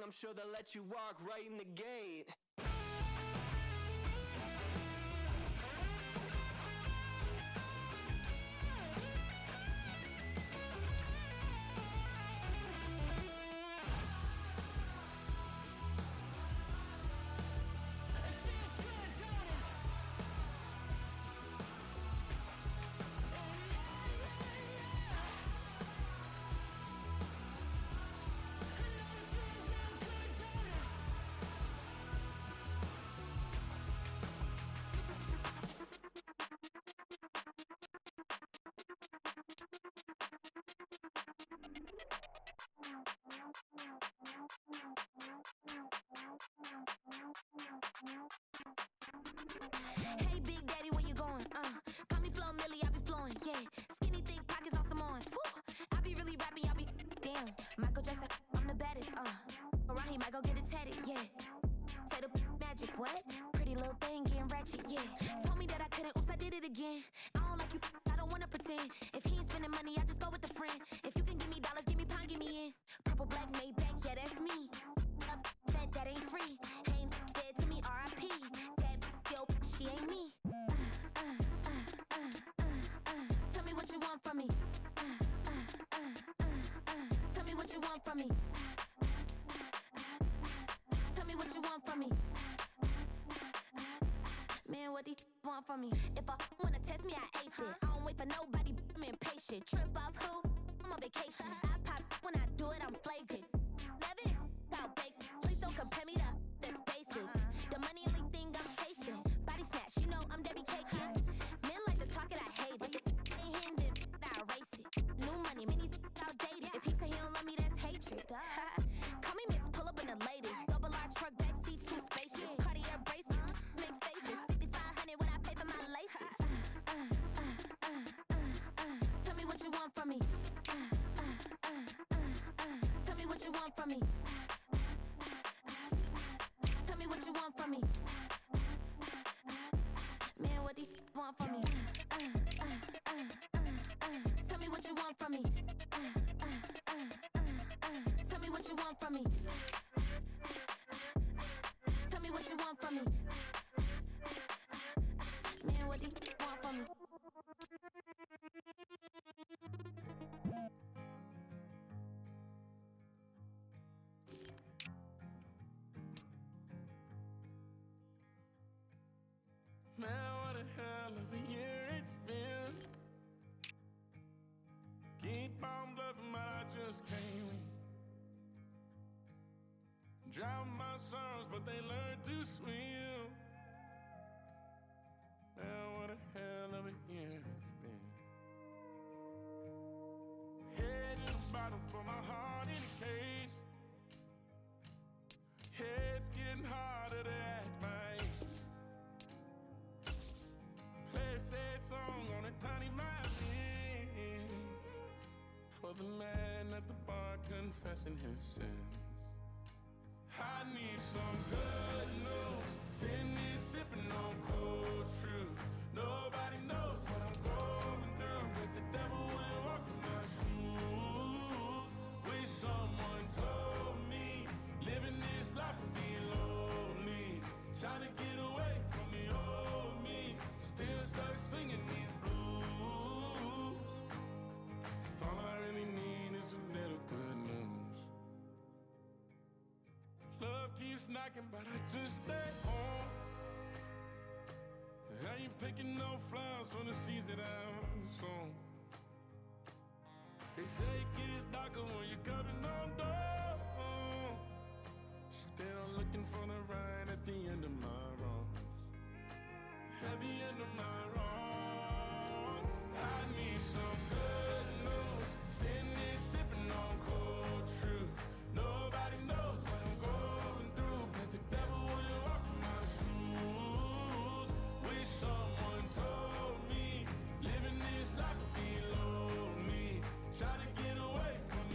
I'm sure they'll let you walk right in the gate. Hey, Big Daddy, where you going? Call me Flo Millie, I be flowing, yeah. Skinny, thick pockets on some ones. Woo! I be really rapping, y'all be damn. Michael Jackson, I'm the baddest, Around here, might go get it tatted, yeah. Say the magic, what? Pretty little thing, getting ratchet, yeah. Told me that I couldn't, oops, I did it again. I don't like you, I don't wanna pretend. If he ain't spending money, I just go with a friend. If you can give me dollars, give me pound, give me in. Purple, black, made back, yeah, that's me. Up, that ain't free. Ain't dead to me, R.I.P. That yo, she ain't me. Tell me what you want from me. Tell me what you want from me. Tell me what you want from me. Man, what do you want from me? If I wanna test me, I ace it. I don't wait for nobody, I'm impatient. Trip off who? I'm on vacation. I pop when I do it, I'm flagrant. Never is out baked. Please don't compare me to that's basic. The money only thing I'm chasing. Body snatch, you know I'm Debbie caking. Men like to talk it, I hate it. Ain't hitting it, I erase it. New money, many outdated. If he say he don't love me, that's hatred. Call me Miss, pull up in the latest. Double R truck, backseat, too spacious. Cartier braces, make faces. 5,500 what I pay for my laces. Tell me what you want from me. Tell me what you want from me. Tell me what you want from me. Man, what do you want from me? Tell me what you want from me. Tell me what you want from me. Tell me what you want from me. Man, what do you want from me? Man, what a hell of a year it's been. Keep on bluffing, but I just can't win. Drown my sons, but they learn to swim. Man, what a hell of a year it's been. Head in the bottom, put my heart in a case. Head's getting harder to act right. Play a sad song on a tiny violin for the man at the bar confessing his sins. I need some good news. Sitting here sipping on cold truth. Nobody knows what I'm going through. But the devil wouldn't walk in my shoes. Wish someone told me living this life would be lonely. Trying to get away from the old me. Still stuck singing these blues. All I really need is a little good news. Love keeps knocking, but I just stay home. I ain't picking no flowers for the seeds that I'm sown. They say it gets darker when you're coming on door. Still looking for the right at the end of my wrongs. At the end of my wrongs, I need some good news. Sitting here sipping on cold truth. Nobody knows what I'm going through, but the devil wouldn't walk in my shoes. Wish someone told me living this life would be lonely. Try to get away from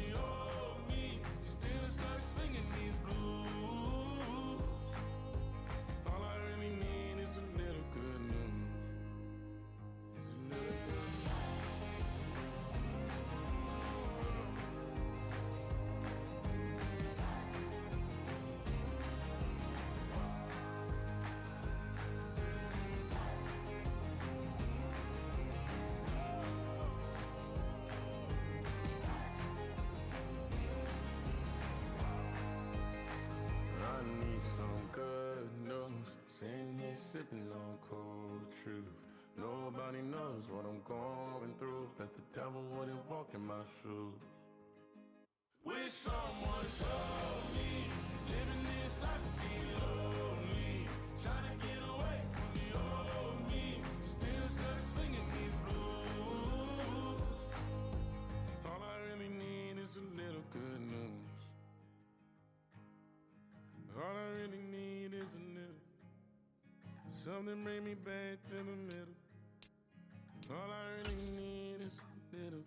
in my shoes. Wish someone told me living this life would be lonely. Trying to get away from the old me, still stuck singing these blues. All I really need is a little good news. All I really need is a little something bring me back to the middle. All I really need is a little good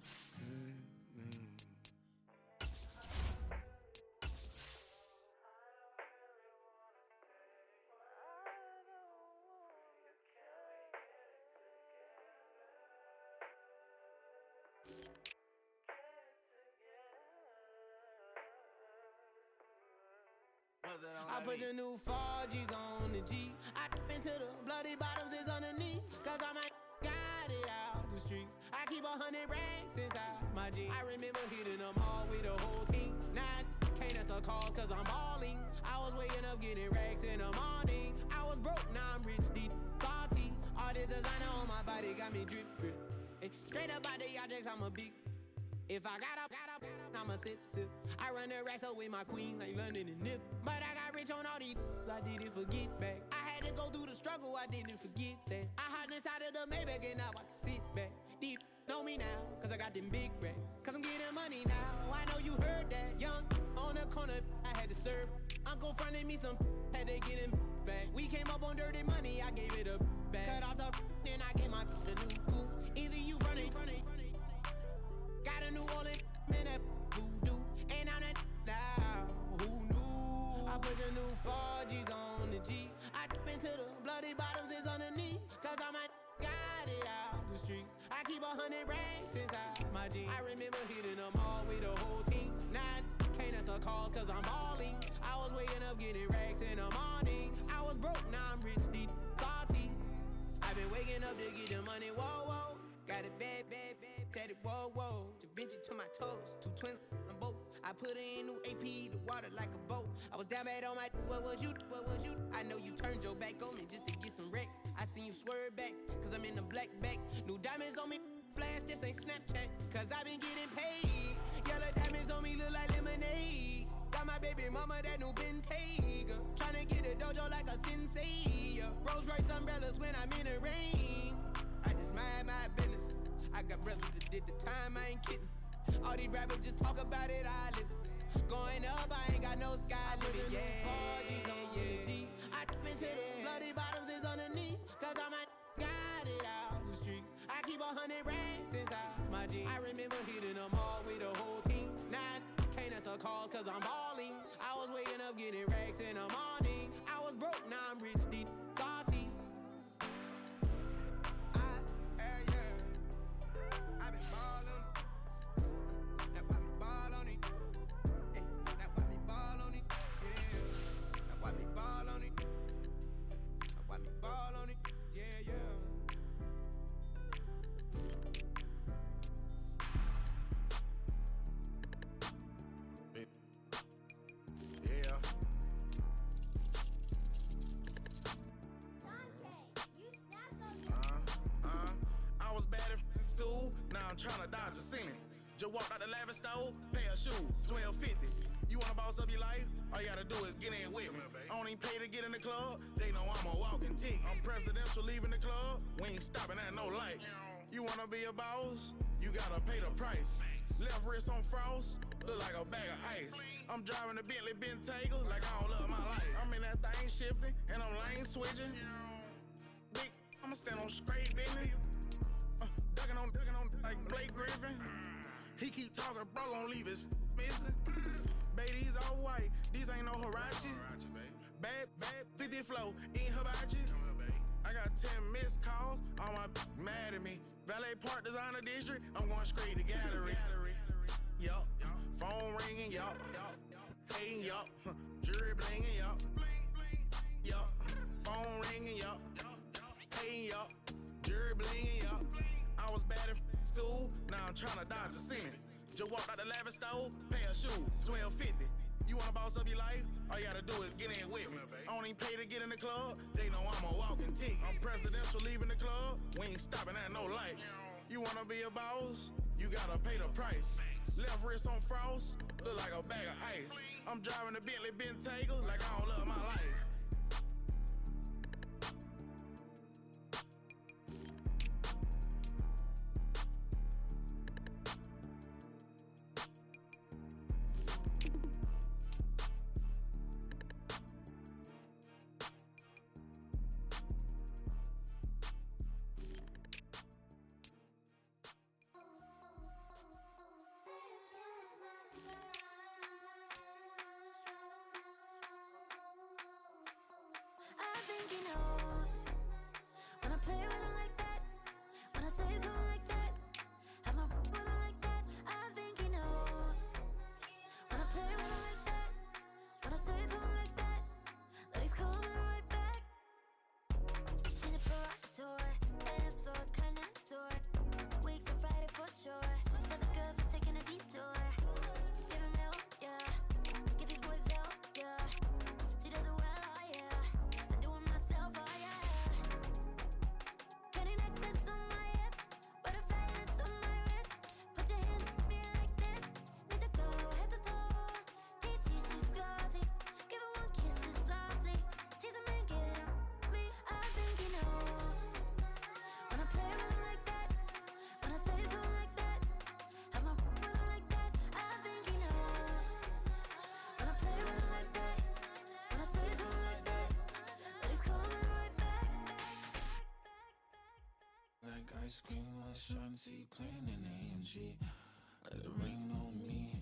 news. I put the new 4Gs on the G. I into the bloody bottoms is underneath. Cause I might got it out the streets. I keep 100 racks inside my jeans. I remember hitting them all with the whole team. Now I can't answer calls cause I'm balling. I was waking up getting racks in the morning. I was broke, now I'm rich, deep, salty. All this designer on my body got me drip, drip. Hey, straight up out the objects, I'm a big. If I got up, I'ma sip. I run the racks up with my queen like London and Nip. But I got rich on all these, I didn't forget back. I had to go through the struggle, I didn't forget that. I hopped inside of the Maybach and now I can sit back. Deep, know me now, cause I got them big racks. Cause I'm getting money now, I know you heard that. Young, on the corner, I had to serve. Uncle fronted me some, had to get him back. We came up on dirty money, I gave it a back. Cut off the, then I gave my a new coupe. Either you fronted. Got a New Orleans, man, that voodoo. And I'm that now, who knew? I put the new 4Gs on the G. I dip into the bloody bottoms is underneath. Cause I might got it out the streets. I keep 100 racks inside my jeans. I remember hitting them all with the whole team. Now I can't answer calls cause I'm balling. I was waking up getting racks in the morning. I was broke, now I'm rich, deep, salty. I've been waking up to get the money, whoa, whoa. Got it bad, tatted, whoa, whoa. Da Vinci to my toes, 2 twins on both. I put in new AP, the water like a boat. I was down bad on my, what was you? I know you turned your back on me just to get some wrecks. I seen you swerve back, cause I'm in the black back. New diamonds on me, flash, this ain't Snapchat. Cause I been getting paid. Yellow diamonds on me look like lemonade. Got my baby mama that new Bentayga. Tryna get a dojo like a sensei. Rolls Royce umbrellas when I'm in the rain. I just mind my business. I got brothers that did the time, I ain't kidding. All these rappers just talk about it, I live it. Going up, I ain't got no sky limit. Yeah, 4Gs on the G. I dip into the bloody bottoms is underneath. Cause I might got it out the streets. I keep 100 racks inside my jeans. I remember hitting them all with the whole team. Now I can't answer calls cause I'm balling. I was waking up getting racks in the morning. I was broke, now I'm rich, deep, salty. I been ballin', now why me ball on it? Now why me ball on it? Yeah, now why me ball on it? Now why me ball on it? Yeah. I was bad in school, now I'm tryna dodge a sentence. Just walked out the lavish store, pair of shoes, $12.50. You wanna boss up your life? All you gotta do is get in with me. I don't even pay to get in the club, they know I'm a walking ticket. I'm presidential leaving the club, we ain't stopping at no lights. You wanna be a boss? You gotta pay the price. Left wrist on frost, look like a bag of ice. I'm driving a Bentley Bentayga like I don't love my life. I'm in that thing shifting, and I'm lane switching. Big, I'ma stand on straight business. Ducking on like Blake Griffin. He keep talking, bro, gon' leave his missing. Baby, these all white, these ain't no Hirachi. Bad, 50 flow, ain't hibachi. I got 10 missed calls, all my mad at me. Valet Park Designer District, I'm going straight to gallery. Yup, phone ringing, yup. Hey, yup, jury blinging, yup. Yup, phone ringing, yup. Hey, yup, jury blinging, yup. I was bad in school, now I'm tryna dodge a sentence. Just walked out the lavish store, pair of shoes, $12.50. You wanna boss up your life? All you gotta do is get in with me. I don't even pay to get in the club, they know I'm a walking ticket. I'm presidential leaving the club, we ain't stopping at no lights. You wanna be a boss? you gotta pay the price. Left wrist on frost, look like a bag of ice. I'm driving a Bentley Bentayga like I don't love my life. I think he knows when I play with him like that, when I say to him like that, have my with him like that. I think he knows when I play with him like that, when I say to him like that, that he's coming right back. She's a provocateur, dance floor connoisseur. Weeks on Friday for sure. Tell the girls we're taking a detour. Give him milk, yeah. Get these boys out, yeah. She does it well, oh yeah. I do it myself, oh yeah. Candy necklace on my hips, butterfly that's on my wrist. Put your hands on me like this. Need to go head to toe. DT, she's gauzy. Give her one kiss just softly. Tease him and get him me. I think he knows when I play with him like that, when I say to him like that, have my with him like that. I think he knows when I play with him like that, when I say to him like that, that he's coming right back. Like ice cream on Shanty, playing in AMG. Let it rain on me.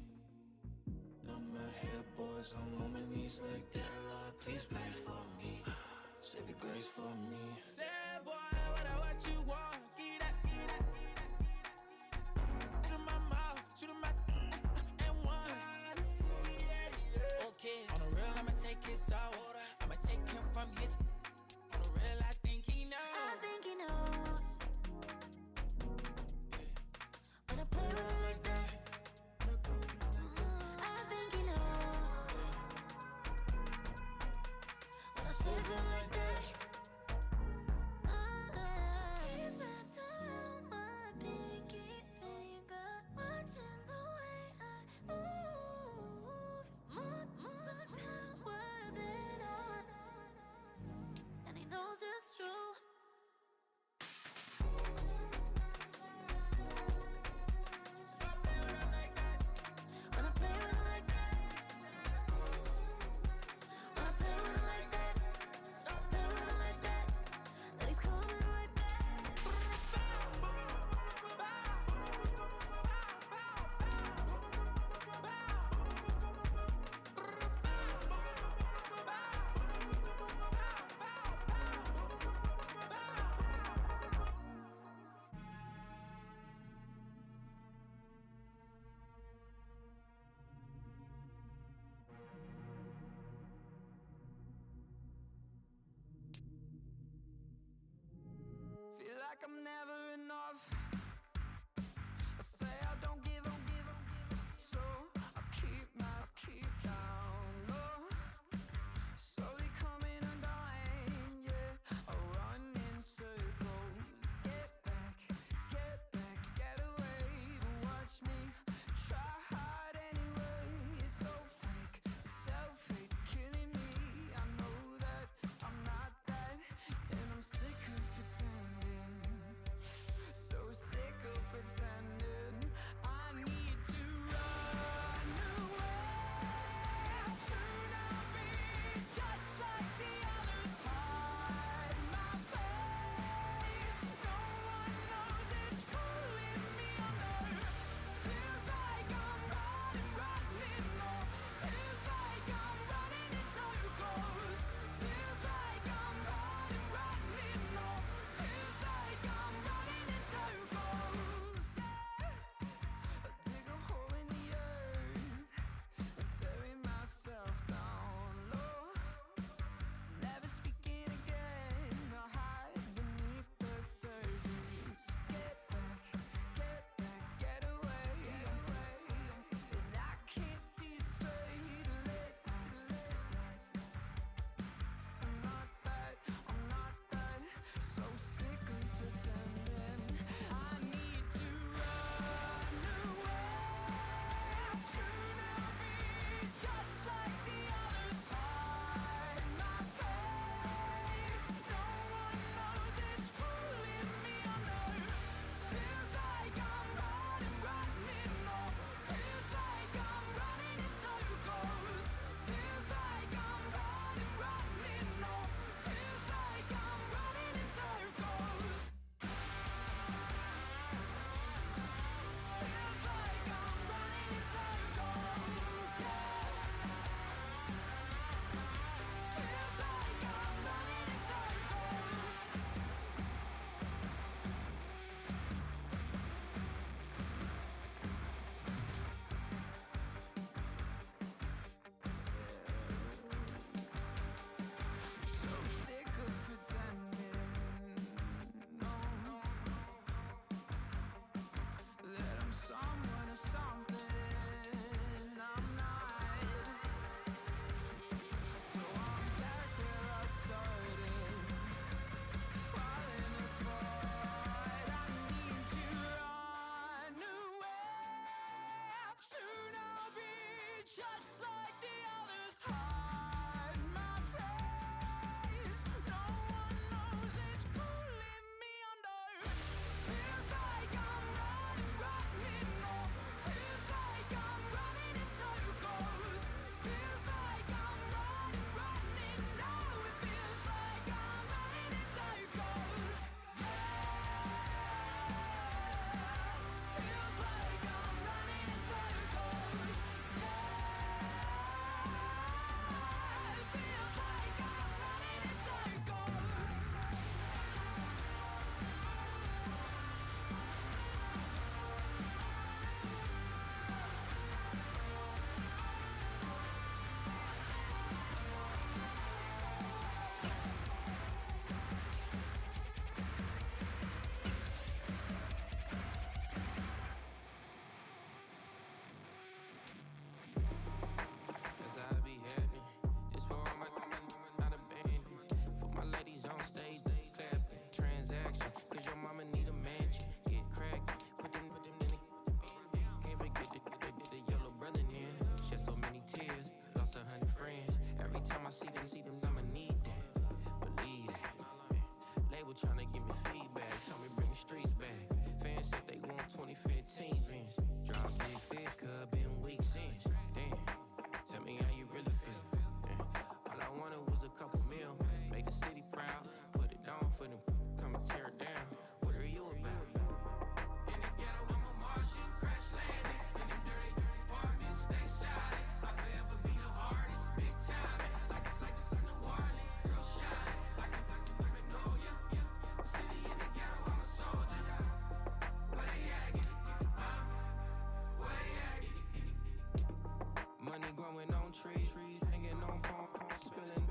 On my head, boys, I'm on my knees like that. Lord, please pray for me. Save your grace for me. Say, boy, what you want? Get that, get that, get that, get that. Shoot in my mouth, shoot in my and one. Okay, on the real, I'ma take his soul. I'ma take him from his. On the real, I think he knows. I think he knows when I play with him like that. I think he knows when I say to him like that. He's my growing on trees, hanging on palm, spilling.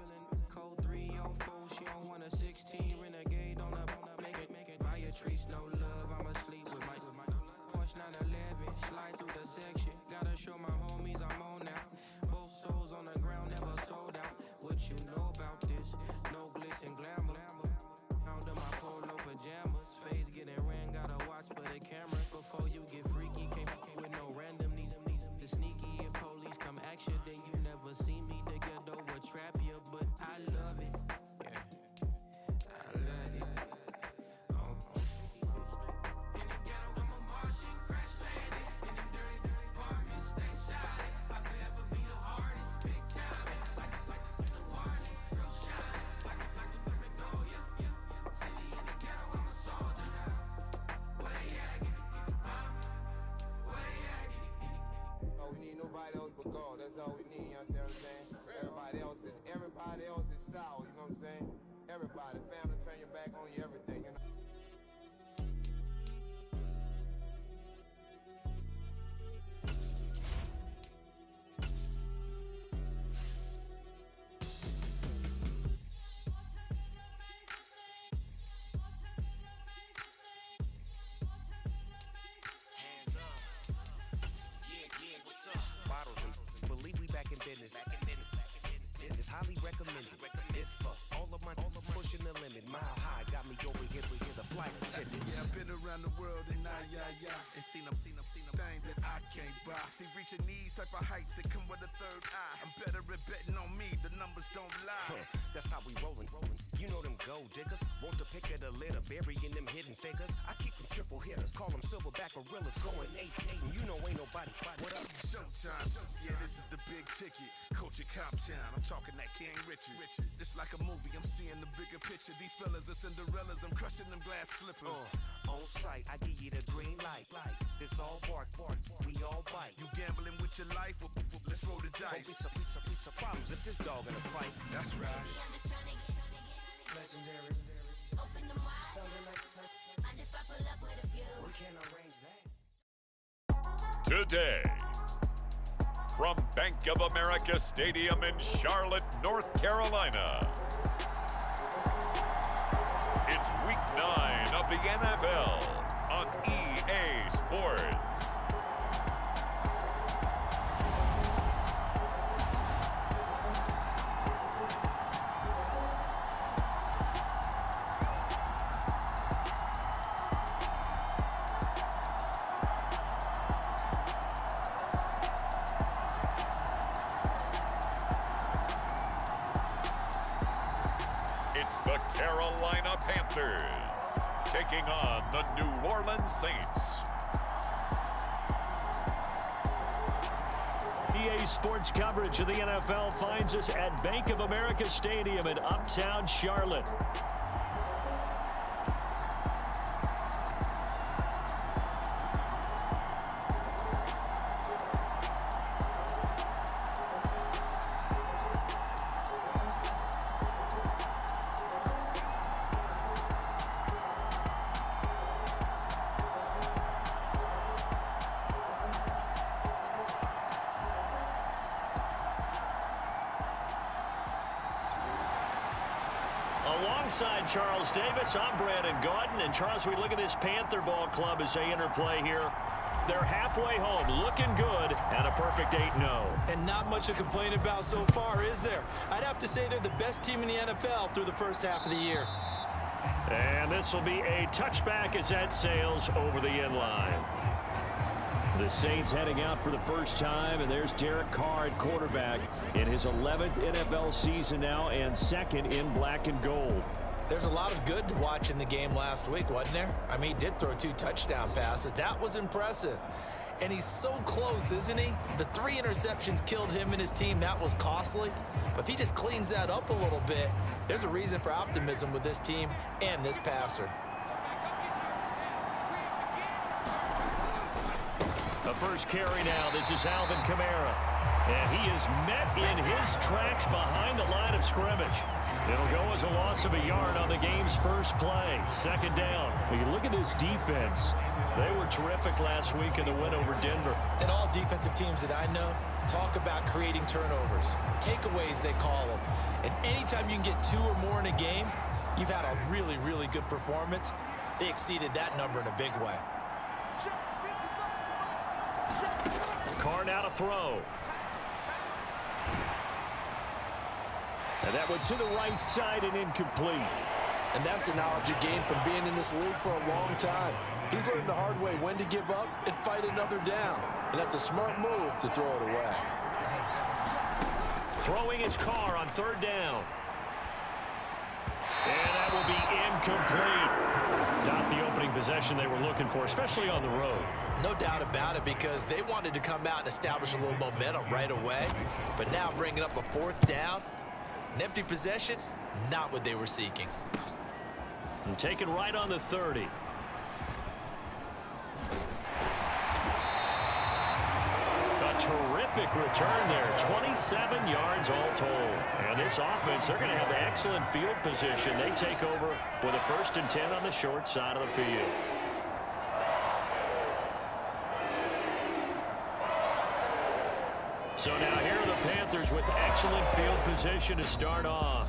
Code 304, she don't want a 16, renegade on a make it. Buy a trees, no love, I'm asleep with my Porsche 911, slide through the section. Gotta show my homies I'm on now. Both souls on the ground, never sold out. What you know about this? No glitz and glamour. Under my polo pajamas, face getting ran, gotta watch for the camera. Before you get freaky, can't with no random these the sneaky. If police come action, then you never see me. The ghetto will trap you, but I love it. Yeah, I love it. In the ghetto, I'm a Martian, crash landed. In them dirty apartments, stay silent. I forever be the hardest, big time. Like the New Orleans, real shine. Like the Magnolia. City in the ghetto, I'm a soldier. Where they at? Where they at? Oh, we need nobody else but God. That's all we need, you understand what I'm saying? Everybody else is sour, you know what I'm saying? Everybody, family, turn your back on you, everything, you know? Believe we back in business. This is highly recommended. This for all of my pushing the limit. Mile high got me over here with the flight attendant. Yeah, I've been around the world and and seen them things that I can't buy. See, reaching these type of heights, it come with a third eye. I'm better at betting on me, the numbers don't lie. That's how we rollin'. You know them gold diggers, want the pick of the litter, burying them hidden figures. I keep them triple hitters, call them silverback gorillas, going 8-8, and you know ain't nobody. What up? Showtime, yeah, this is the big ticket. Coach at Comptown, I'm talking that King Richard. It's like a movie, I'm seeing the bigger picture. These fellas are Cinderellas, I'm crushing them glass slippers. On sight, I give you the green light. It's all bark, we all bite. You gambling with your life? Well, let's roll the dice. Don't be piece of problems if this dog in a fight. That's right. Legendary. Open them wide. And if I pull up with a few, We can't arrange that. Today, from Bank of America Stadium in Charlotte, North Carolina, it's Week 9 of the NFL on EA Sports. It's the Carolina Panthers taking on the New Orleans Saints. EA Sports coverage of the NFL finds us at Bank of America Stadium in Uptown Charlotte. Alongside Charles Davis, I'm Brandon Gaudin. And Charles, we look at this Panther ball club as they interplay here. They're halfway home, looking good, and a perfect 8-0. And not much to complain about so far, is there? I'd have to say they're the best team in the NFL through the first half of the year. And this will be a touchback as that sails over the end line. The Saints heading out for the first time, and there's Derek Carr at quarterback in his 11th NFL season now and second in black and gold. There's a lot of good to watch in the game last week, wasn't there? I mean, he did throw 2 touchdown passes. That was impressive. And he's so close, isn't he? The 3 interceptions killed him and his team. That was costly. But if he just cleans that up a little bit, there's a reason for optimism with this team and this passer. The first carry now. This is Alvin Kamara. And he is met in his tracks behind the line of scrimmage. It'll go as a loss of a yard on the game's first play. Second down. When you look at this defense, They were terrific last week in the win over Denver. And all defensive teams that I know talk about creating turnovers. Takeaways, they call them. And anytime you can get 2 or more in a game, you've had a really, really good performance. They exceeded that number in a big way. Carr now to throw. And that went to the right side and incomplete. And that's the knowledge you gain from being in this league for a long time. He's learned the hard way when to give up and fight another down. And that's a smart move to throw it away. Throwing his Carr on third down. And that will be incomplete. Not the opening possession they were looking for, especially on the road. No doubt about it, because they wanted to come out and establish a little momentum right away. But now bringing up a fourth down, an empty possession, not what they were seeking. And taken right on the 30. A terrific return there. 27 yards all told. And this offense, they're going to have excellent field position. They take over with a 1st and 10 on the short side of the field. So now here are the Panthers with excellent field position to start off.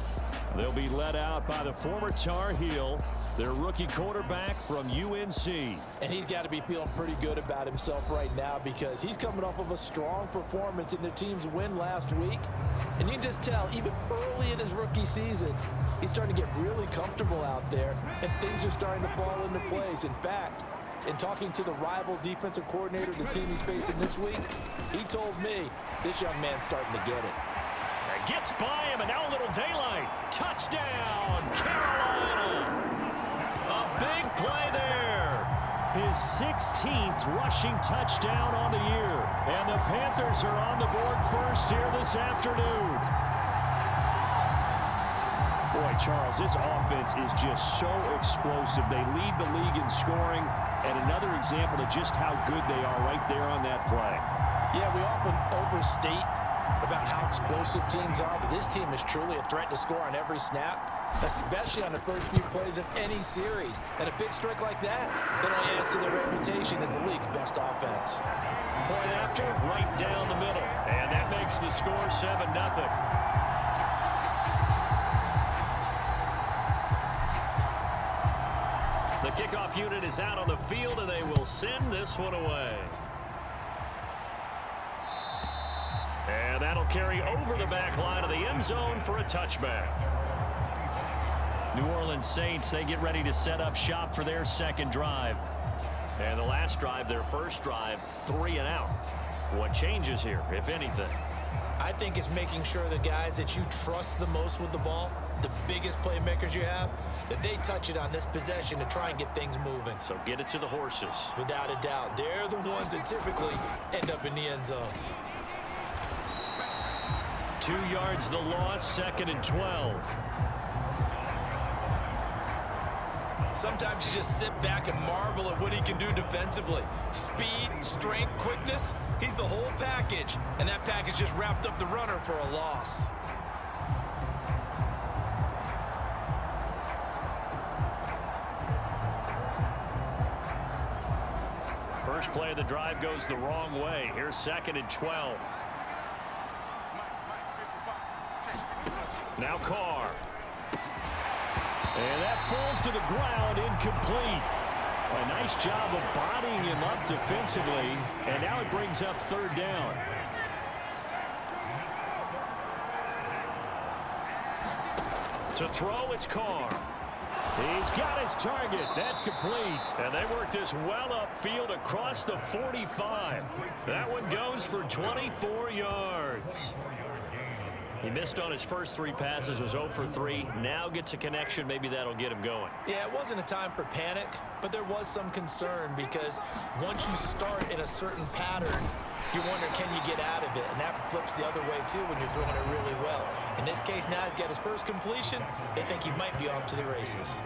They'll be led out by the former Tar Heel, their rookie quarterback from UNC. And he's got to be feeling pretty good about himself right now, because he's coming off of a strong performance in their team's win last week. And you can just tell, even early in his rookie season, he's starting to get really comfortable out there, and things are starting to fall into place. In fact, in talking to the rival defensive coordinator of the team he's facing this week, he told me this young man's starting to get it. Gets by him, and now a little daylight. Touchdown, Carolina. A big play there. His 16th rushing touchdown on the year. And the Panthers are on the board first here this afternoon. Boy, Charles, this offense is just so explosive. They lead the league in scoring, and another example of just how good they are right there on that play. Yeah, we often overstate about how explosive teams are, but this team is truly a threat to score on every snap, especially on the first few plays of any series. And a big strike like that, it only adds to their reputation as the league's best offense. Point after, right down the middle. And that makes the score 7-0. The kickoff unit is out on the field, and they will send this one away. And that'll carry over the back line of the end zone for a touchback. New Orleans Saints, they get ready to set up shop for their second drive. And the last drive, their first drive, 3 and out. What changes here, if anything? I think it's making sure the guys that you trust the most with the ball, the biggest playmakers you have, that they touch it on this possession to try and get things moving. So get it to the horses. Without a doubt. They're the ones that typically end up in the end zone. 2 yards the loss, 2nd and 12. Sometimes you just sit back and marvel at what he can do defensively. Speed, strength, quickness, he's the whole package. And that package just wrapped up the runner for a loss. First play of the drive goes the wrong way. Here's 2nd and 12. Now Carr. And that falls to the ground, incomplete. A nice job of bodying him up defensively. And now it brings up 3rd down. To throw, it's Carr. He's got his target. That's complete. And they work this well upfield across the 45. That one goes for 24 yards. He missed on his first 3 passes, was 0 for 3. Now gets a connection. Maybe that'll get him going. Yeah, it wasn't a time for panic, but there was some concern, because once you start in a certain pattern, you wonder, can you get out of it? And that flips the other way, too, when you're throwing it really well. In this case, now he's got his first completion. They think he might be off to the races.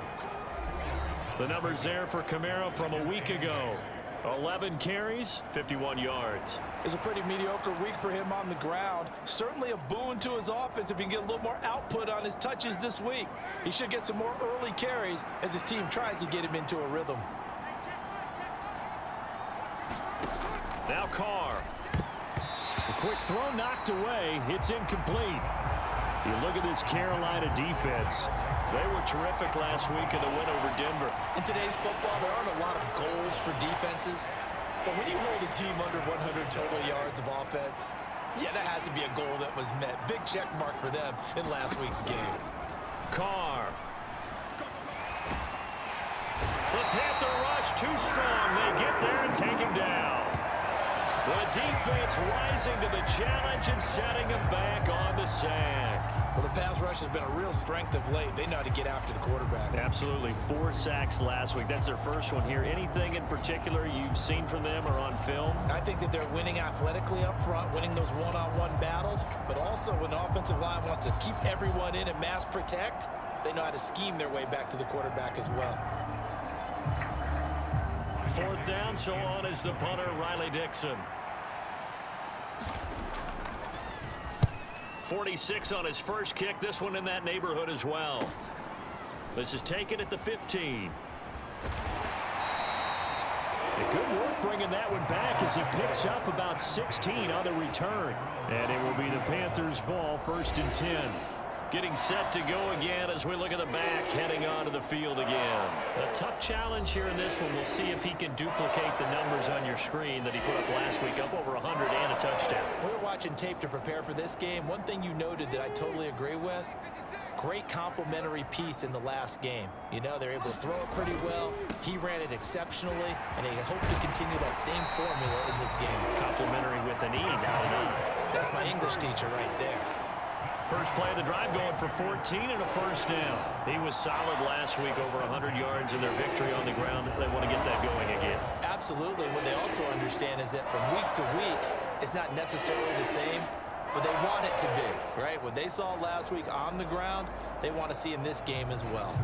The numbers there for Camaro from a week ago. 11 carries, 51 yards. It's a pretty mediocre week for him on the ground. Certainly a boon to his offense if he can get a little more output on his touches this week. He should get some more early carries as his team tries to get him into a rhythm. Now Carr. A quick throw knocked away. It's incomplete. You look at this Carolina defense. They were terrific last week in the win over Denver. In today's football, there aren't a lot of goals for defenses. But when you hold a team under 100 total yards of offense, yeah, that has to be a goal that was met. Big check mark for them in last week's game. Carr. The Panther rush too strong. They get there and take him down. The defense rising to the challenge and setting him back on the sack. Well, the pass rush has been a real strength of late. They know how to get after the quarterback. Absolutely. 4 sacks last week. That's their first one here. Anything in particular you've seen from them or on film? I think that they're winning athletically up front, winning those one-on-one battles, but also when the offensive line wants to keep everyone in and mass protect, they know how to scheme their way back to the quarterback as well. 4th down, so on is the punter, Riley Dixon. 46 on his first kick. This one in that neighborhood as well. This is taken at the 15. Good work bringing that one back as he picks up about 16 on the return. And it will be the Panthers' ball, 1st and 10. Getting set to go again as we look at the back, heading onto the field again. A tough challenge here in this one. We'll see if he can duplicate the numbers on your screen that he put up last week, up over 100 and a touchdown. We were watching tape to prepare for this game. One thing you noted that I totally agree with, great complimentary piece in the last game. You know, they're able to throw it pretty well. He ran it exceptionally, and they hope to continue that same formula in this game. Complimentary with an E, not an I. That's my English teacher right there. First play of the drive going for 14 and a 1st down. He was solid last week, over 100 yards in their victory on the ground. They want to get that going again. Absolutely. What they also understand is that from week to week, it's not necessarily the same, but they want it to be, right? What they saw last week on the ground, they want to see in this game as well.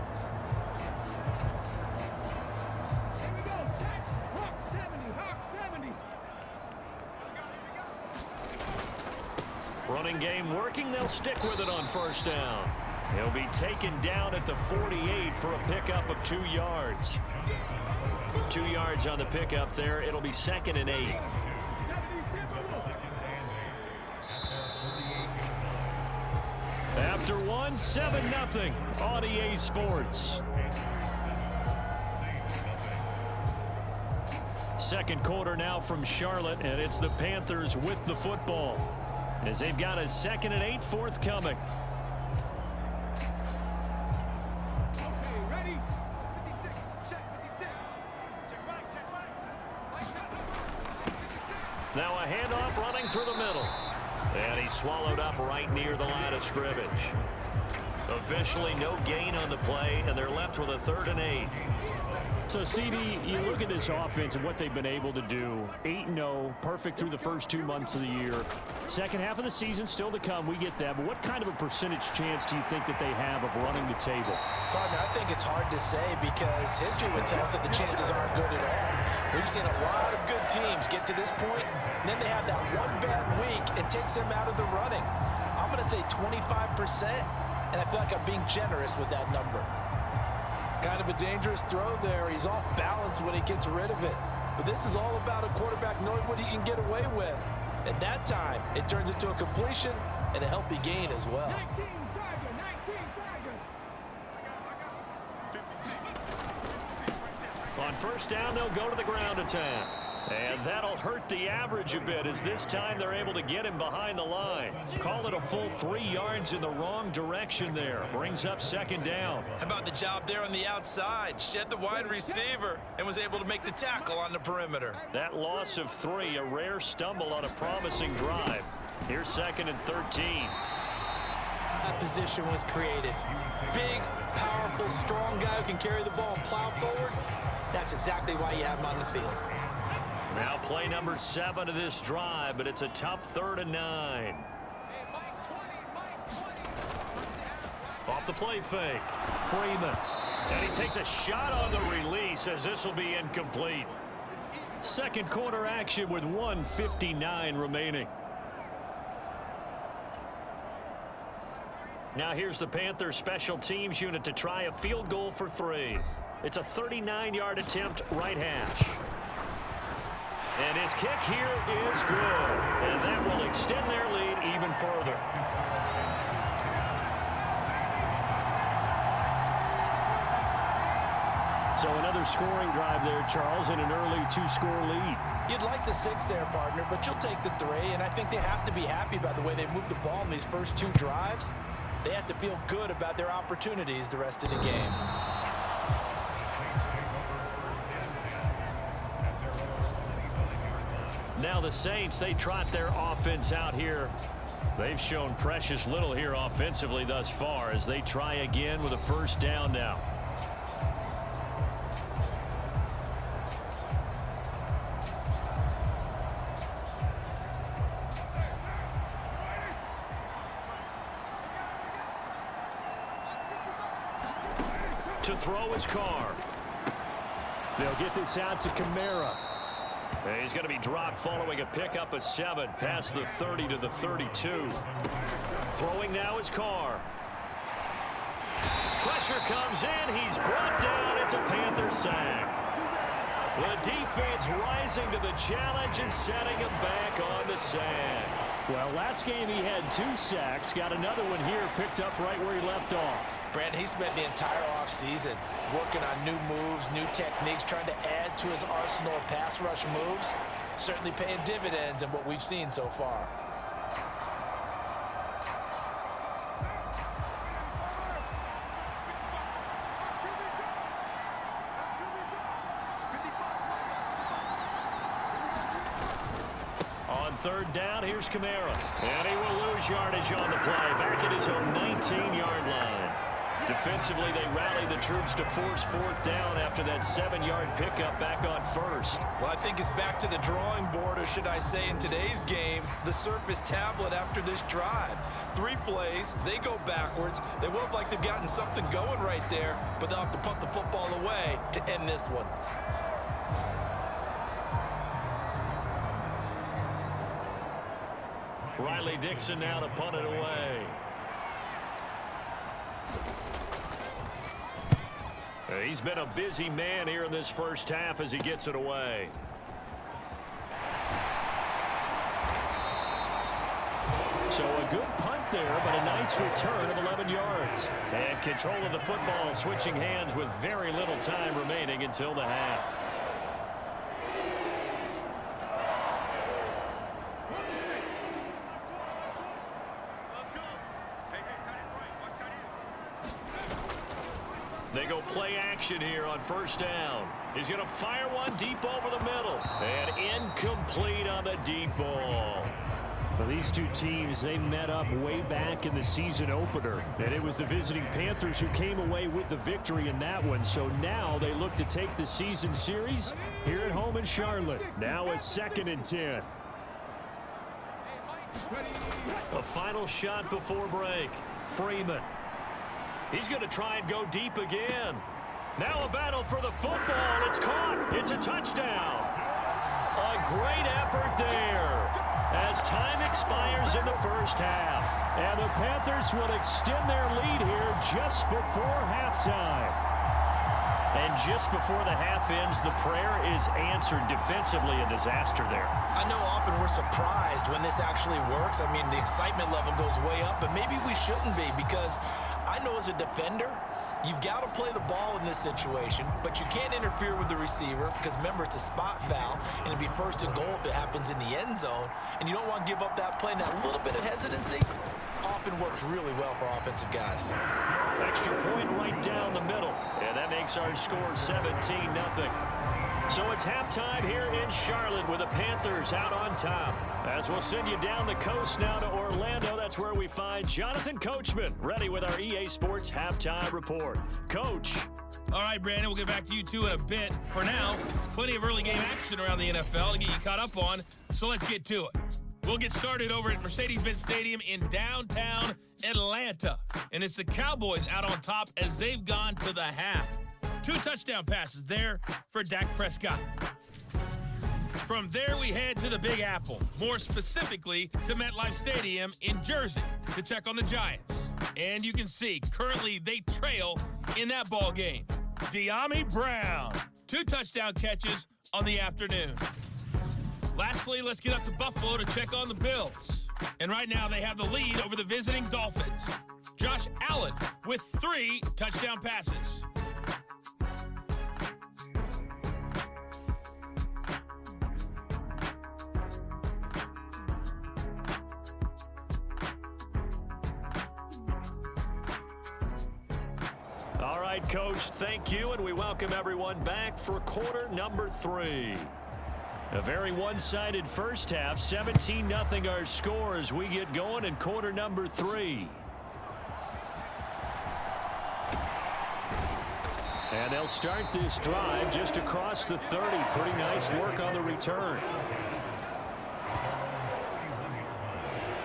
Running game working. They'll stick with it on 1st down. He'll be taken down at the 48 for a pickup of 2 yards. 2 yards on the pickup there. It'll be 2nd and 8. After one, 7-0 on EA Sports. Second quarter now from Charlotte, and it's the Panthers with the football, as they've got a 2nd and 8 forthcoming. Now a handoff running through the middle. And he's swallowed up right near the line of scrimmage. Officially no gain on the play, and they're left with a 3rd and 8. So, CD, you look at this offense and what they've been able to do. 8-0, perfect through the first 2 months of the year. Second half of the season still to come. We get that. But what kind of a percentage chance do you think that they have of running the table? Partner, I think it's hard to say because history would tell us that the chances aren't good at all. We've seen a lot of good teams get to this point, and then they have that one bad week and takes them out of the running. I'm going to say 25%, and I feel like I'm being generous with that number. Kind of a dangerous throw there. He's off balance when he gets rid of it. But this is all about a quarterback knowing what he can get away with. At that time, it turns into a completion and a healthy gain as well. On 1st down, they'll go to the ground attack. And that'll hurt the average a bit, as this time they're able to get him behind the line. Call it a full 3 yards in the wrong direction there. Brings up 2nd down. How about the job there on the outside? Shed the wide receiver and was able to make the tackle on the perimeter. That loss of 3, a rare stumble on a promising drive. Here's 2nd and 13. That position was created. Big, powerful, strong guy who can carry the ball and plow forward. That's exactly why you have him on the field. Now play number 7 of this drive, but it's a tough 3rd and 9. Off the play fake, Freeman. And he takes a shot on the release, as this will be incomplete. Second quarter action with 1:59 remaining. Now here's the Panthers special teams unit to try a field goal for 3. It's a 39-yard attempt right hash. And his kick here is good. And that will extend their lead even further. So another scoring drive there, Charles, and an early 2-score lead. You'd like the 6 there, partner, but you'll take the 3, and I think they have to be happy about the way they moved the ball in these first 2 drives. They have to feel good about their opportunities the rest of the game. Now the Saints, they trot their offense out here. They've shown precious little here offensively thus far as they try again with a first down now. To throw his car. They'll get this out to Kamara. He's going to be dropped following a pickup of 7 past the 30 to the 32. Throwing now is Carr. Pressure comes in. He's brought down. It's a Panther sack. The defense rising to the challenge and setting him back on the sack. Well, last game he had 2 sacks. Got another one here picked up right where he left off. Brandon, he spent the entire offseason working on new moves, new techniques, trying to add to his arsenal of pass rush moves. Certainly paying dividends in what we've seen so far. On third down, here's Kamara. And he will lose yardage on the play. Back at his own 19-yard line. Defensively, they rally the troops to force 4th down after that 7-yard pickup back on first. Well, I think it's back to the drawing board, or should I say in today's game, the Surface tablet after this drive. 3 plays, they go backwards. They look like they've gotten something going right there, but they'll have to punt the football away to end this one. Riley Dixon now to punt it away. He's been a busy man here in this first half as he gets it away. So a good punt there, but a nice return of 11 yards. And control of the football switching hands with very little time remaining until the half. They go play action here on first down. He's going to fire one deep over the middle. And incomplete on the deep ball. Well, these two teams, they met up way back in the season opener. And it was the visiting Panthers who came away with the victory in that one. So now they look to take the season series here at home in Charlotte. Now a 2nd and 10. A final shot before break. Freeman. He's going to try and go deep again. Now a battle for the football. It's caught. It's a touchdown. A great effort there as time expires in the first half. And the Panthers will extend their lead here just before halftime. And just before the half ends, the prayer is answered defensively. A disaster there. I know often we're surprised when this actually works. I mean, the excitement level goes way up, but maybe we shouldn't be, because I know as a defender, you've got to play the ball in this situation, but you can't interfere with the receiver because, remember, it's a spot foul, and it'd be 1st and goal if it happens in the end zone, and you don't want to give up that play. And that little bit of hesitancy often works really well for offensive guys. Extra point right down the middle, and that makes our score 17-0. So it's halftime here in Charlotte with the Panthers out on top. As we'll send you down the coast now to Orlando, that's where we find Jonathan Coachman ready with our EA Sports Halftime Report. Coach. All right, Brandon, we'll get back to you two in a bit. For now, plenty of early game action around the NFL to get you caught up on, so let's get to it. We'll get started over at Mercedes-Benz Stadium in downtown Atlanta. And it's the Cowboys out on top as they've gone to the half. 2 touchdown passes there for Dak Prescott. From there, we head to the Big Apple, more specifically to MetLife Stadium in Jersey to check on the Giants. And you can see, currently they trail in that ball game. De'Ami Brown, 2 touchdown catches on the afternoon. Lastly, let's get up to Buffalo to check on the Bills. And right now, they have the lead over the visiting Dolphins. Josh Allen with 3 touchdown passes. All right, Coach, thank you, and we welcome everyone back for quarter number 3. A very one-sided first half, 17-0 our score as we get going in quarter number 3. And they'll start this drive just across the 30. Pretty nice work on the return.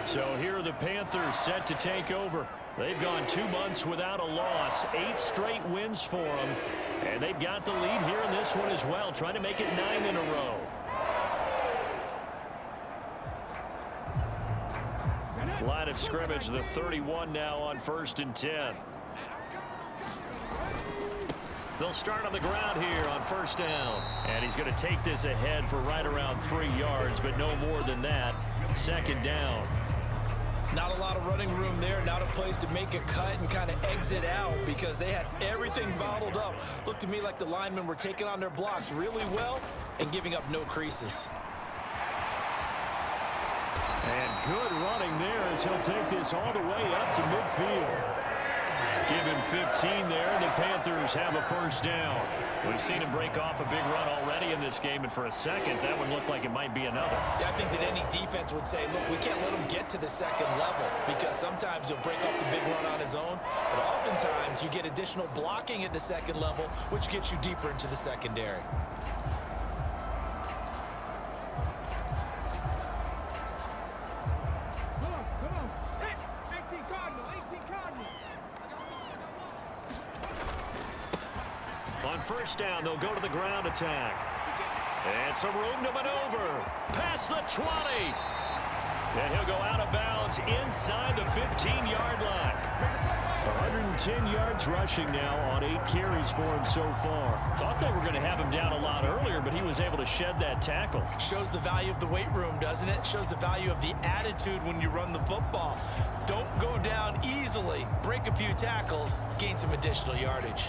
So here are the Panthers set to take over. They've gone 2 months without a loss, 8 straight wins for them. And they've got the lead here in this one as well, trying to make it 9 in a row. Line of scrimmage, the 31 now on 1st and 10. They'll start on the ground here on 1st down. And he's going to take this ahead for right around 3 yards, but no more than that. 2nd down. Not a lot of running room there, not a place to make a cut and kind of exit out because they had everything bottled up. Looked to me like the linemen were taking on their blocks really well and giving up no creases. And good running there as he'll take this all the way up to midfield. Give him 15 there, and the Panthers have a 1st down. We've seen him break off a big run already in this game, and for a second, that one looked like it might be another. Yeah, I think that any defense would say, look, we can't let him get to the 2nd level because sometimes he'll break off the big run on his own, but oftentimes you get additional blocking at the 2nd level, which gets you deeper into the secondary. On 1st down, they'll go to the ground attack. And some room to maneuver. Past the 20. And he'll go out of bounds inside the 15-yard line. 110 yards rushing now on 8 carries for him so far. Thought they were going to have him down a lot earlier, but he was able to shed that tackle. Shows the value of the weight room, doesn't it? Shows the value of the attitude when you run the football. Don't go down easily. Break a few tackles, gain some additional yardage.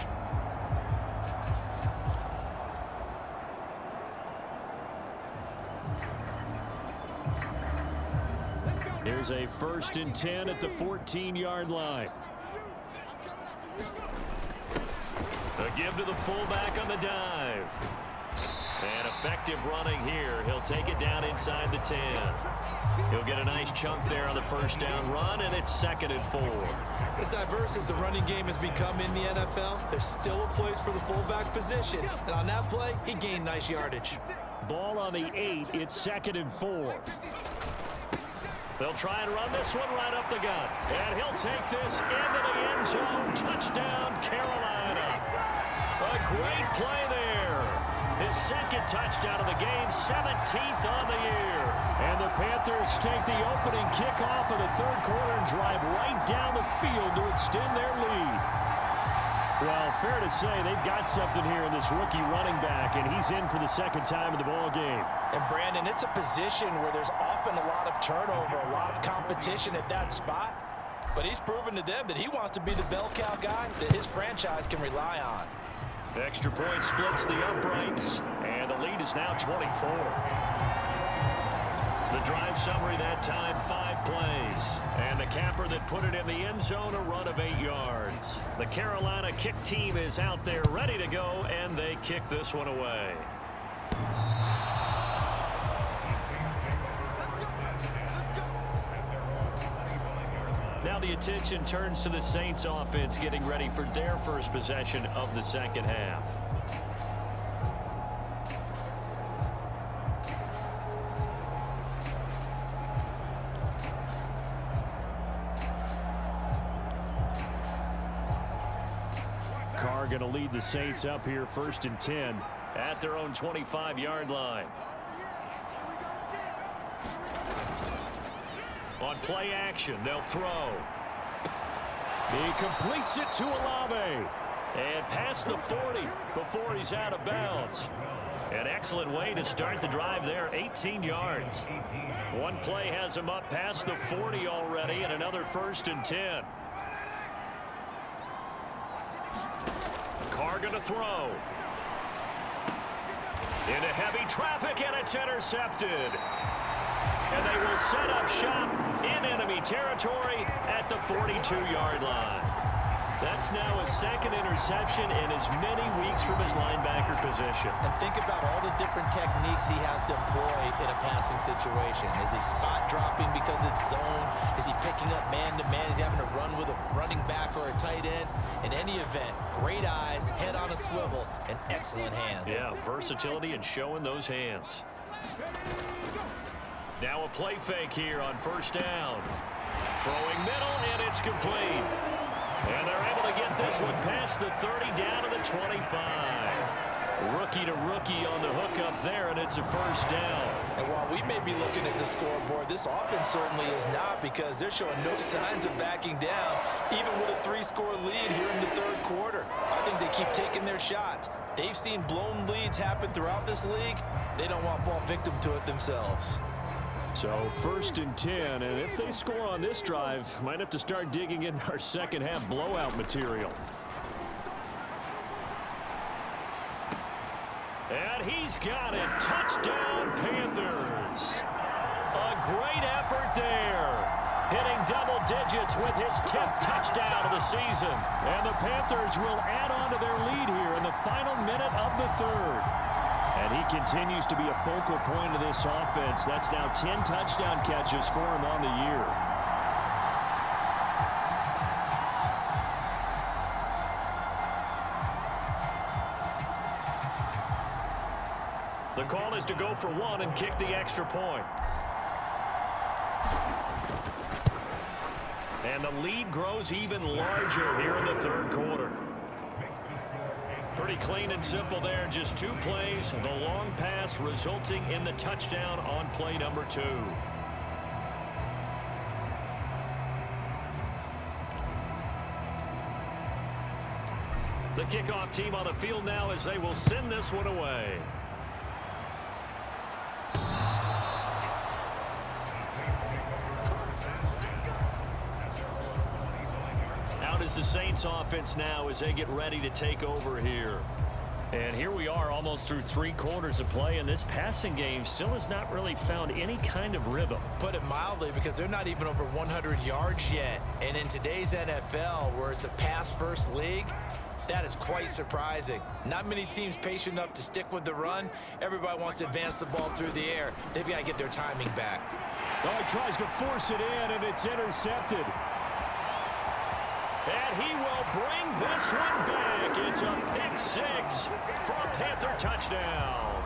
Here's a 1st and 10 at the 14-yard line. A give to the fullback on the dive. And effective running here. He'll take it down inside the 10. He'll get a nice chunk there on the 1st down run, and it's 2nd and 4. As diverse as the running game has become in the NFL, there's still a place for the fullback position. And on that play, he gained nice yardage. Ball on the 8. It's 2nd and 4. They'll try and run this one right up the gut. And he'll take this into the end zone. Touchdown, Carolina. A great play there. His 2nd touchdown of the game, 17th on the year. And the Panthers take the opening kickoff of the 3rd quarter and drive right down the field to extend their lead. Well, fair to say they've got something here in this rookie running back, and he's in for the 2nd time in the ball game. And Brandon, it's a position where there's often a lot of turnover, a lot of competition at that spot. But he's proven to them that he wants to be the bell cow guy that his franchise can rely on. Extra point splits the uprights, and the lead is now 24. The drive summary that time, 5 plays. And the capper that put it in the end zone, a run of 8 yards. The Carolina kick team is out there ready to go, and they kick this one away. Now the attention turns to the Saints offense getting ready for their first possession of the 2nd half. Carr going to lead the Saints up here 1st and 10 at their own 25-yard line. On play action, they'll throw. He completes it to Olave. And past the 40 before he's out of bounds. An excellent way to start the drive there, 18 yards. One play has him up past the 40 already, and another 1st and 10. Carr going to throw. Into heavy traffic, and it's intercepted. And they will set up shop in enemy territory at the 42-yard line. That's now his 2nd interception in as many weeks from his linebacker position. And think about all the different techniques he has to employ in a passing situation. Is he spot dropping because it's zone? Is he picking up man-to-man? Is he having to run with a running back or a tight end? In any event, great eyes, head on a swivel, and excellent hands. Yeah, versatility and showing those hands. Now a play fake here on 1st down. Throwing middle, and it's complete. And they're able to get this one past the 30 down to the 25. Rookie to rookie on the hookup there, and it's a 1st down. And while we may be looking at the scoreboard, this offense certainly is not, because they're showing no signs of backing down, even with a 3-score lead here in the 3rd quarter. I think they keep taking their shots. They've seen blown leads happen throughout this league. They don't want to fall victim to it themselves. So 1st and 10, and if they score on this drive, might have to start digging in our second-half blowout material. And he's got it. Touchdown, Panthers. A great effort there. Hitting double digits with his 10th touchdown of the season. And the Panthers will add on to their lead here in the final minute of the 3rd. And he continues to be a focal point of this offense. That's now 10 touchdown catches for him on the year. The call is to go for 1 and kick the extra point. And the lead grows even larger here in the 3rd quarter. Pretty clean and simple there. Just 2 plays. The long pass resulting in the touchdown on play number 2. The kickoff team on the field now as they will send this one away. Is the Saints offense now as they get ready to take over here. And here we are almost through 3 quarters of play, and this passing game still has not really found any kind of rhythm. Put it mildly, because they're not even over 100 yards yet. And in today's NFL, where it's a pass-first league, that is quite surprising. Not many teams patient enough to stick with the run. Everybody wants to advance the ball through the air. They've got to get their timing back. Oh, he tries to force it in, and it's intercepted. And he will bring this one back. It's a pick-6 for a Panther touchdown.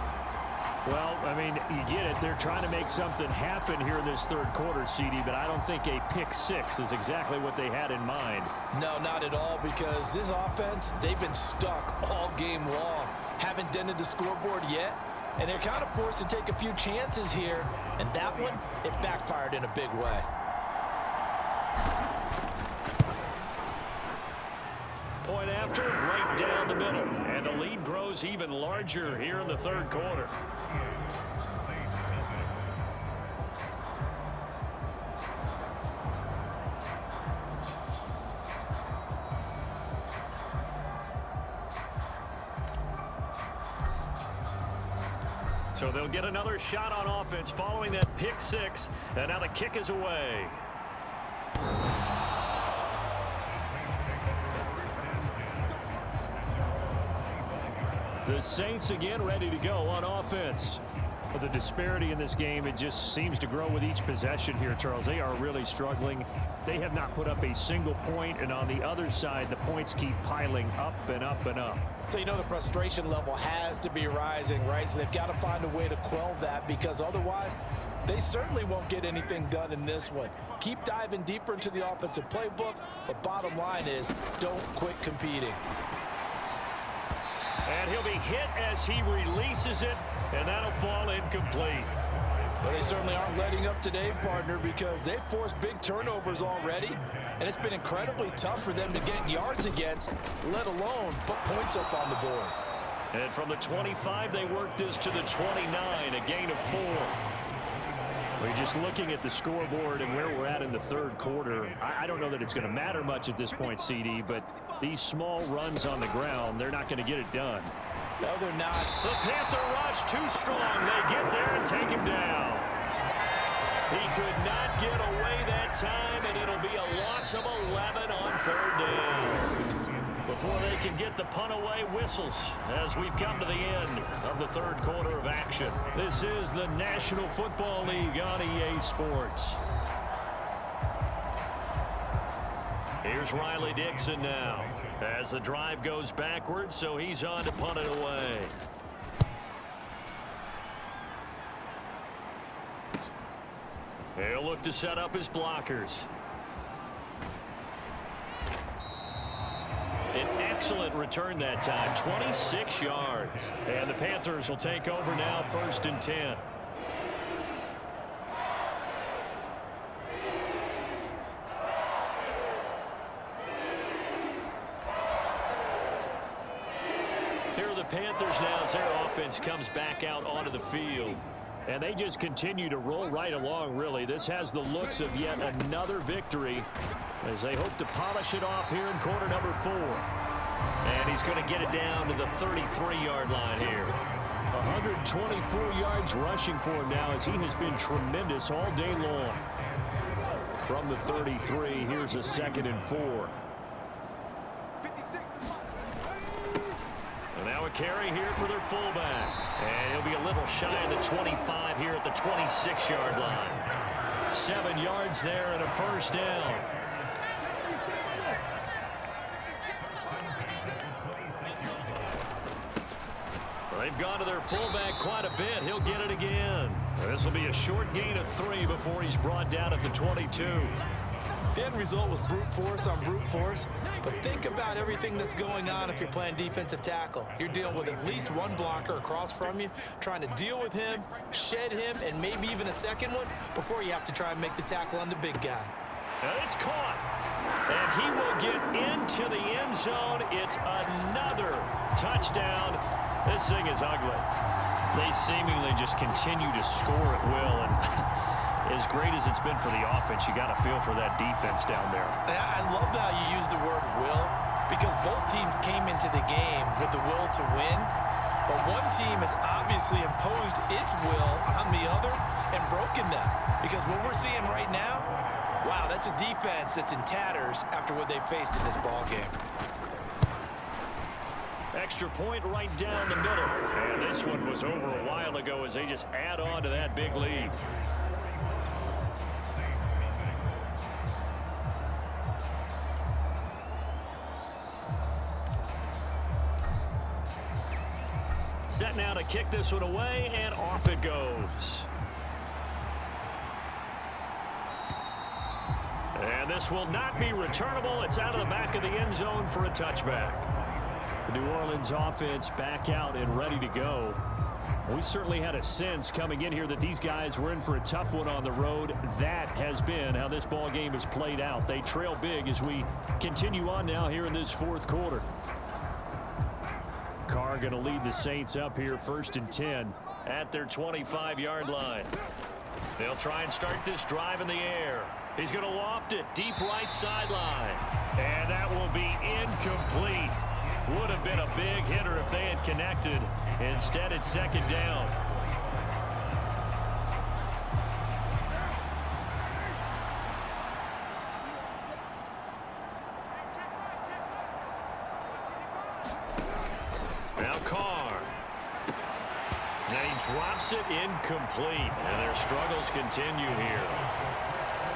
Well, I mean, you get it. They're trying to make something happen here in this 3rd quarter, CD, but I don't think a pick-6 is exactly what they had in mind. No, not at all, because this offense, they've been stuck all game long. Haven't dented the scoreboard yet, and they're kind of forced to take a few chances here. And that one, it backfired in a big way. Point after, right down the middle. And the lead grows even larger here in the 3rd quarter. So they'll get another shot on offense following that pick-6. And now the kick is away. The Saints again ready to go on offense. Well, the disparity in this game, it just seems to grow with each possession here, Charles. They are really struggling. They have not put up a single point, and on the other side, the points keep piling up and up and up. So you know the frustration level has to be rising, right? So they've got to find a way to quell that, because otherwise they certainly won't get anything done in this one. Keep diving deeper into the offensive playbook, but bottom line is don't quit competing. And he'll be hit as he releases it, and that'll fall incomplete. Well, they certainly aren't letting up today, partner, because they've forced big turnovers already, and it's been incredibly tough for them to get yards against, let alone put points up on the board. And from the 25, they work this to the 29, a gain of 4. We're just looking at the scoreboard and where we're at in the third quarter. I don't know that it's going to matter much at this point, CD, but these small runs on the ground, they're not going to get it done. No, they're not. The Panther rush too strong. They get there and take him down. He could not get away that time, and it'll be a loss of 11 on third down. Before they can get the punt away, whistles as we've come to the end of the third quarter of action. This is the National Football League on EA Sports. Here's Riley Dixon now as the drive goes backwards, so he's on to punt it away. He'll look to set up his blockers. An excellent return that time, 26 yards. And the Panthers will take over now, 1st and 10. Here are the Panthers now as their offense comes back out onto the field. And they just continue to roll right along, really. This has the looks of yet another victory as they hope to polish it off here in quarter number 4. And he's going to get it down to the 33-yard line here. 124 yards rushing for him now as he has been tremendous all day long. From the 33, here's a 2nd and 4. And now a carry here for their fullback. And he'll be a little shy of the 25 here at the 26-yard line. 7 yards there and a 1st down. They've gone to their fullback quite a bit. He'll get it again. This will be a short gain of 3 before he's brought down at the 22. The end result was brute force on brute force, but think about everything that's going on if you're playing defensive tackle. You're dealing with at least one blocker across from you, trying to deal with him, shed him, and maybe even a second one before you have to try and make the tackle on the big guy. And it's caught. And he will get into the end zone. It's another touchdown. This thing is ugly. They seemingly just continue to score at will, and as great as it's been for the offense, you got to feel for that defense down there. I love how you use the word will, because both teams came into the game with the will to win, but one team has obviously imposed its will on the other and broken them, because what we're seeing right now, wow, that's a defense that's in tatters after what they faced in this ball game. Extra point right down the middle. And this one was over a while ago as they just add on to that big lead. Set now to kick this one away, and off it goes. And this will not be returnable. It's out of the back of the end zone for a touchback. The New Orleans offense back out and ready to go. We certainly had a sense coming in here that these guys were in for a tough one on the road. That has been how this ball game has played out. They trail big as we continue on now here in this 4th quarter. Carr going to lead the Saints up here 1st and 10 at their 25-yard line. They'll try and start this drive in the air. He's going to loft it deep right sideline. And that will be incomplete. Would have been a big hitter if they had connected. Instead, it's 2nd down. Now Carr. And he drops it incomplete. And their struggles continue here.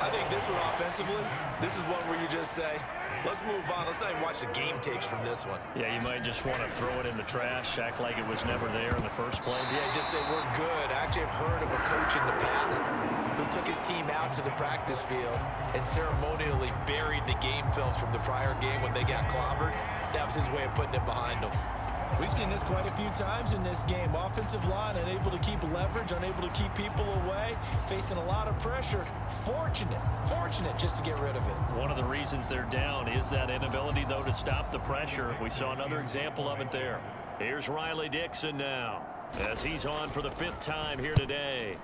I think this one offensively, this is one where you just say, let's move on. Let's not even watch the game tapes from this one. Yeah, you might just want to throw it in the trash, act like it was never there in the first place. Yeah, just say we're good. I actually have heard of a coach in the past who took his team out to the practice field and ceremonially buried the game films from the prior game when they got clobbered. That was his way of putting it behind them. We've seen this quite a few times in this game. Offensive line unable to keep leverage, unable to keep people away, facing a lot of pressure. Fortunate just to get rid of it. One of the reasons they're down is that inability, though, to stop the pressure. We saw another example of it there. Here's Riley Dixon now, as he's on for the 5th time here today.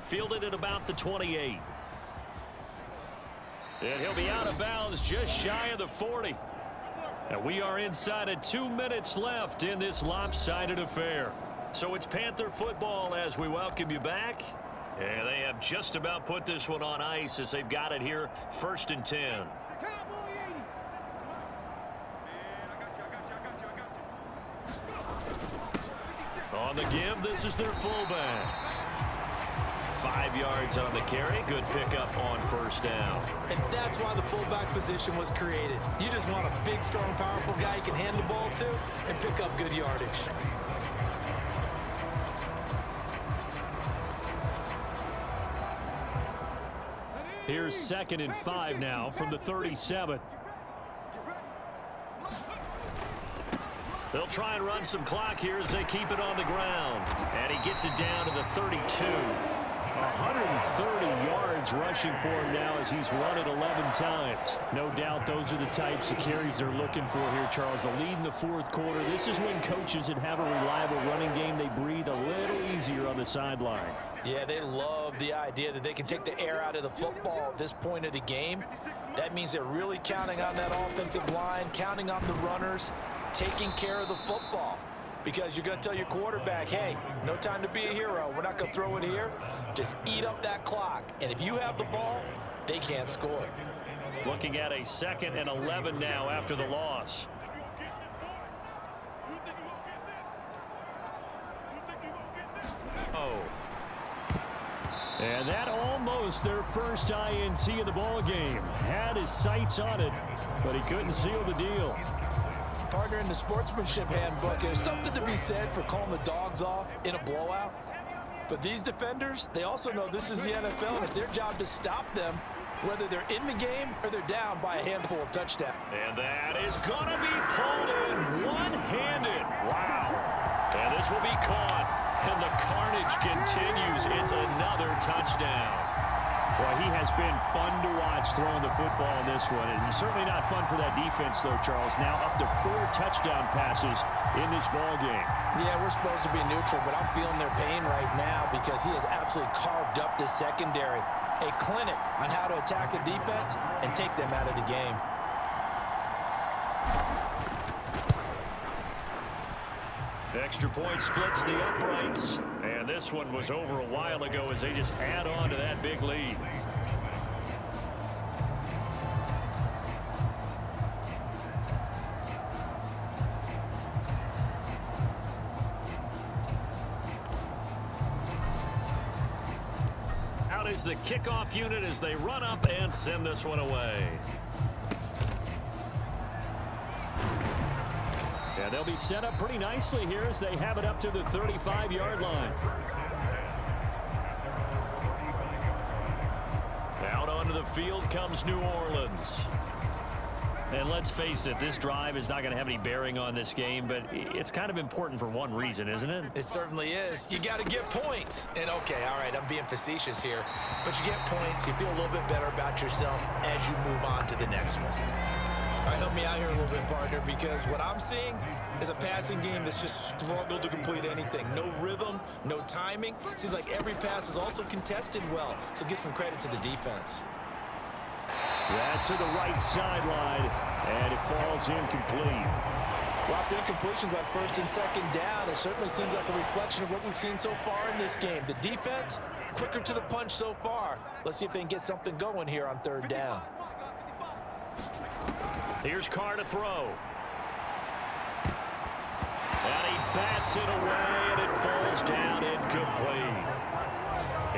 Fielded at about the 28. And he'll be out of bounds just shy of the 40. And we are inside of 2 minutes left in this lopsided affair. So it's Panther football as we welcome you back. And they have just about put this one on ice as they've got it here, 1st and 10. On the give, this is their fullback. 5 yards on the carry. Good pickup on 1st down. And that's why the fullback position was created. You just want a big, strong, powerful guy you can hand the ball to and pick up good yardage. Here's 2nd and 5 now from the 37. They'll try and run some clock here as they keep it on the ground. And he gets it down to the 32. 130 yards rushing for him now as he's run it 11 times. No doubt those are the types of carries they're looking for here, Charles. The lead in the 4th quarter. This is when coaches that have a reliable running game, they breathe a little easier on the sideline. Yeah, they love the idea that they can take the air out of the football at this point of the game. That means they're really counting on that offensive line, counting on the runners, taking care of the football. Because you're going to tell your quarterback, hey, no time to be a hero. We're not going to throw it here. Just eat up that clock. And if you have the ball, they can't score. Looking at a 2nd and 11 now after the loss. Oh. And that almost their first INT of the ball game. Had his sights on it, but he couldn't seal the deal. Partner, in the sportsmanship handbook, there's something to be said for calling the dogs off in a blowout. But these defenders, they also know this is the NFL, and it's their job to stop them, whether they're in the game or they're down by a handful of touchdowns. And that is going to be pulled in one-handed. Wow. And this will be caught, and the carnage continues. It's another touchdown. Well, he has been fun to watch throwing the football in this one. It's certainly not fun for that defense, though, Charles. Now up to 4 touchdown passes in this ball game. Yeah, we're supposed to be neutral, but I'm feeling their pain right now because he has absolutely carved up this secondary. A clinic on how to attack a defense and take them out of the game. Extra point splits the uprights. And this one was over a while ago as they just add on to that big lead. Out is the kickoff unit as they run up and send this one away. Yeah, they'll be set up pretty nicely here as they have it up to the 35-yard line. Out onto the field comes New Orleans. And let's face it, this drive is not going to have any bearing on this game, but it's kind of important for one reason, isn't it? It certainly is. You got to get points. And okay, all right, I'm being facetious here, but you get points, you feel a little bit better about yourself as you move on to the next one. All right, help me out here a little bit, partner, because what I'm seeing is a passing game that's just struggled to complete anything. No rhythm, no timing. Seems like every pass is also contested well, so give some credit to the defense. That's to the right sideline, and it falls incomplete. Lots of incompletions on 1st and 2nd down. It certainly seems like a reflection of what we've seen so far in this game. The defense, quicker to the punch so far. Let's see if they can get something going here on 3rd down. Here's Carr to throw. And he bats it away, and it falls down incomplete.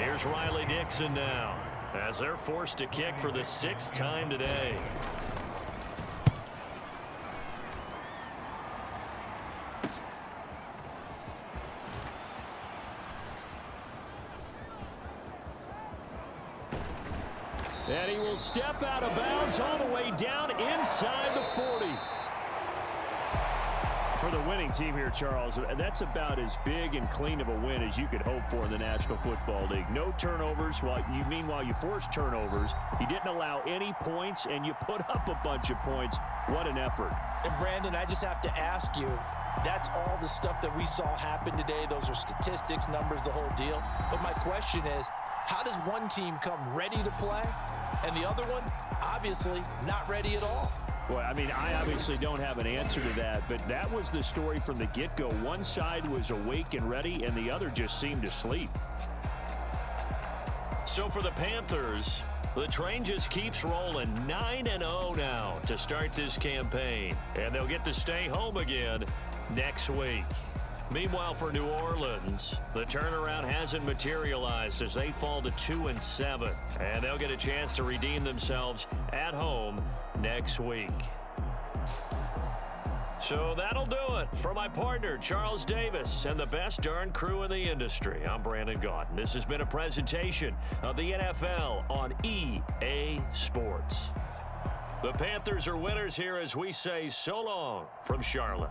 Here's Riley Dixon now, as they're forced to kick for the 6th time today. And he will step out of bounds all the way down inside the 40. For the winning team here, Charles, that's about as big and clean of a win as you could hope for in the National Football League. No turnovers. Meanwhile, you forced turnovers. You didn't allow any points, and you put up a bunch of points. What an effort. And, Brandon, I just have to ask you, that's all the stuff that we saw happen today. Those are statistics, numbers, the whole deal. But my question is, how does one team come ready to play, and the other one, obviously, not ready at all? Well, I mean, I obviously don't have an answer to that, but that was the story from the get-go. One side was awake and ready, and the other just seemed to sleep. So for the Panthers, the train just keeps rolling 9-0 now to start this campaign, and they'll get to stay home again next week. Meanwhile, for New Orleans, the turnaround hasn't materialized as they fall to 2-7, and they'll get a chance to redeem themselves at home next week. So that'll do it. For my partner, Charles Davis, and the best darn crew in the industry, I'm Brandon Gaudin. This has been a presentation of the NFL on EA Sports. The Panthers are winners here as we say so long from Charlotte.